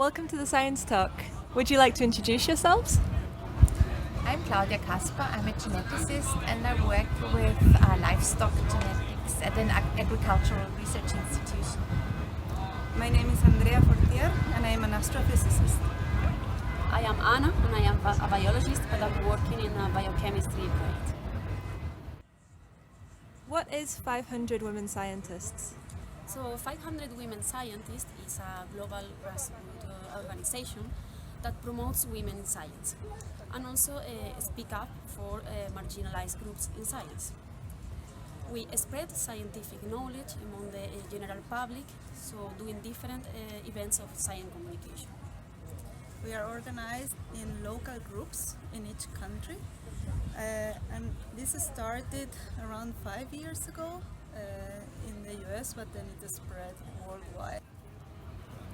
welcome to the Science Talk. Would you like to introduce yourselves? I'm Claudia Kasper. I'm a geneticist and I work with livestock genetics at an agricultural research institution. My name is Andrea Claudia and I am an astrophysicist. I am Anna and I am a biologist, but I'm working in a biochemistry project. What is 500 Women Scientists? So 500 Women Scientists is a global grassroots organization that promotes women in science and also speak up for marginalized groups in science. We spread scientific knowledge among the general public, so doing different events of science communication. We are organized in local groups in each country, and this started around 5 years ago in the US, but then it spread worldwide.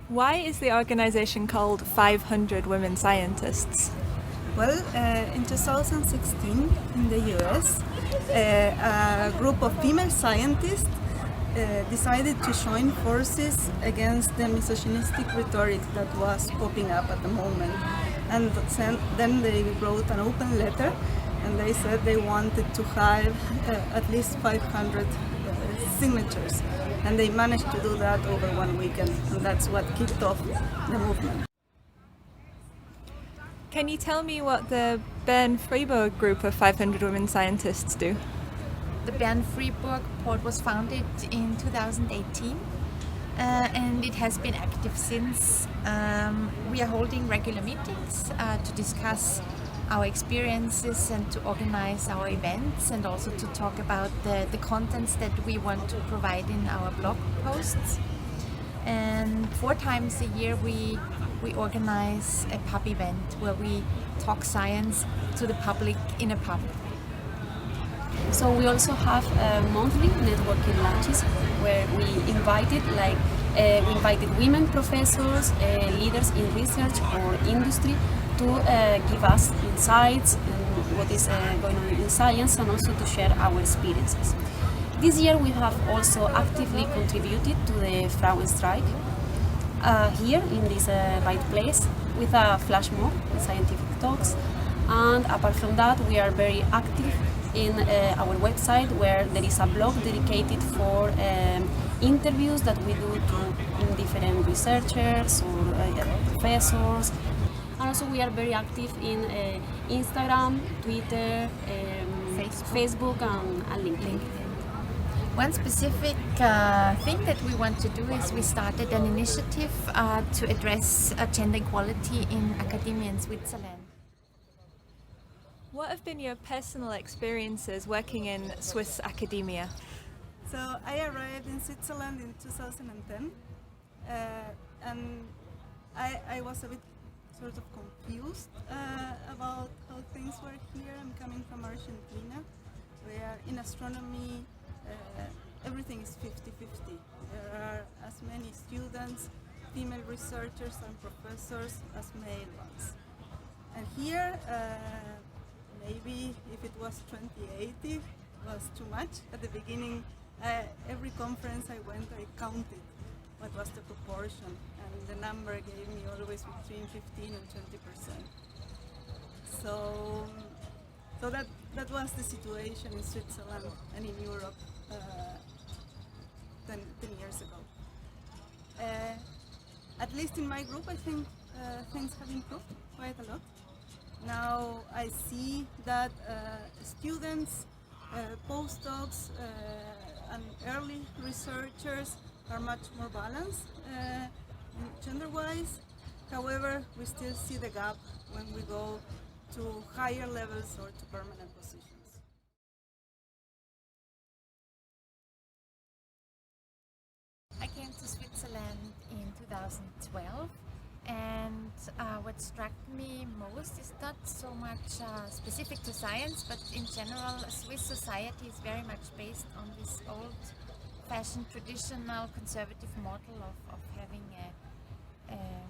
Why is the organization called 500 Women Scientists? Well, in 2016 in the US, a group of female scientists decided to join forces against the misogynistic rhetoric that was popping up at the moment. And then they wrote an open letter and they said they wanted to have at least 500 signatures. And they managed to do that over 1 weekend, and that's what kicked off the movement. Can you tell me what the Bern-Fribourg group of 500 women scientists do? The Bern-Fribourg port was founded in 2018 and it has been active since. We are holding regular meetings to discuss our experiences and to organize our events and also to talk about the contents that we want to provide in our blog posts. And 4 times a year we organize a pub event where we talk science to the public in a pub. So we also have monthly networking lunches where we invited women professors, leaders in research or industry to give us insights and what is going on in science and also to share our experiences. This year we have also actively contributed to the Frauen strike here in this right place with a flash mob with scientific talks, and apart from that we are very active in our website where there is a blog dedicated for interviews that we do to different researchers or professors. And also we are very active in Instagram, Twitter, Facebook and LinkedIn. One specific thing that we want to do is we started an initiative to address gender equality in academia in Switzerland. What have been your personal experiences working in Swiss academia? So I arrived in Switzerland in 2010 and I was a bit sort of confused about how things were here. I'm coming from Argentina, where in astronomy everything is 50-50. There are as many students, female researchers and professors as male ones. And here, maybe if it was 2080, it was too much. At the beginning, every conference I went, I counted what was the proportion, and the number gave me always between 15 and 20%. So that was the situation in Switzerland and in Europe 10 years ago. At least in my group, I think things have improved quite a lot. Now I see that students, postdocs and early researchers are much more balanced gender-wise. However, we still see the gap when we go to higher levels or to permanent positions. I came to Switzerland in 2012 and what struck me most is not so much specific to science, but in general Swiss society is very much based on this old-fashioned traditional conservative model of having a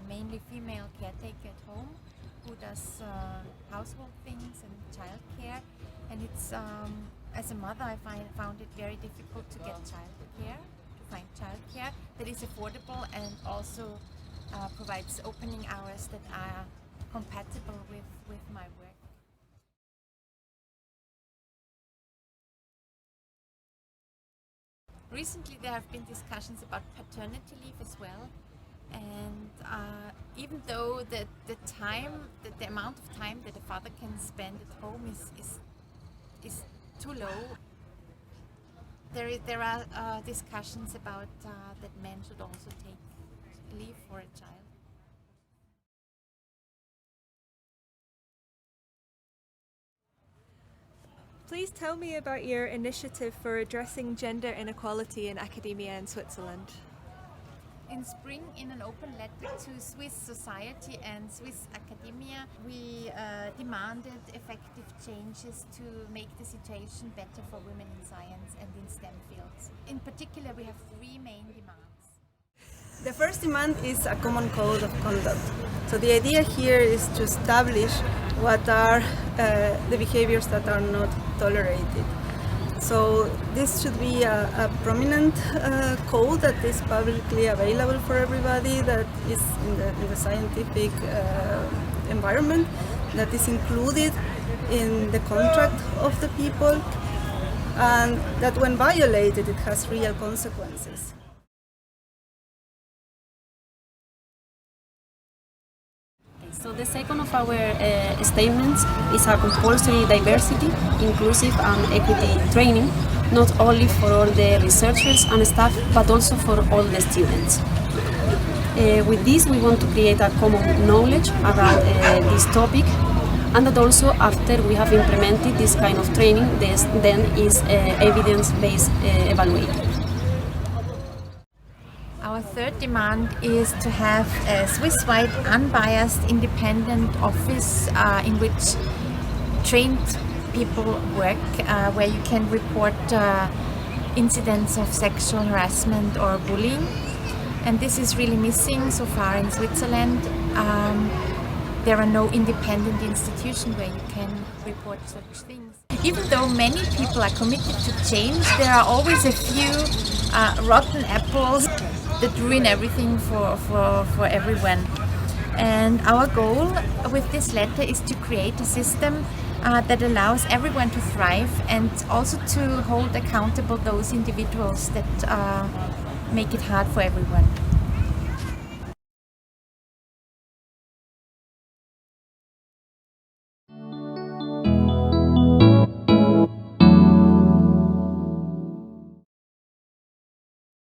mainly female caretaker at home who does household things and childcare, and it's as a mother I found it very difficult to get childcare, to find childcare that is affordable and also provides opening hours that are compatible with my work. Recently there have been discussions about paternity leave as well, and even though the amount of time that a father can spend at home is too low, there are discussions about that men should also take leave for a child. Please tell me about your initiative for addressing gender inequality in academia in Switzerland. In spring, in an open letter to Swiss society and Swiss academia, we demanded effective changes to make the situation better for women in science and in STEM fields. In particular, we have three main demands. The first demand is a common code of conduct. So the idea here is to establish what are the behaviors that are not tolerated. So this should be a prominent code that is publicly available for everybody, that is in the scientific environment, that is included in the contract of the people, and that when violated it has real consequences. So the second of our statements is a compulsory diversity, inclusive and equity training, not only for all the researchers and staff, but also for all the students. With this, we want to create a common knowledge around this topic, and that also after we have implemented this kind of training, then is evidence-based evaluation. Our third demand is to have a Swiss-wide unbiased independent office in which trained people work, where you can report incidents of sexual harassment or bullying. And this is really missing so far in Switzerland. There are no independent institutions where you can report such things. Even though many people are committed to change, there are always a few rotten apples that ruin everything for everyone. And our goal with this letter is to create a system that allows everyone to thrive, and also to hold accountable those individuals that make it hard for everyone.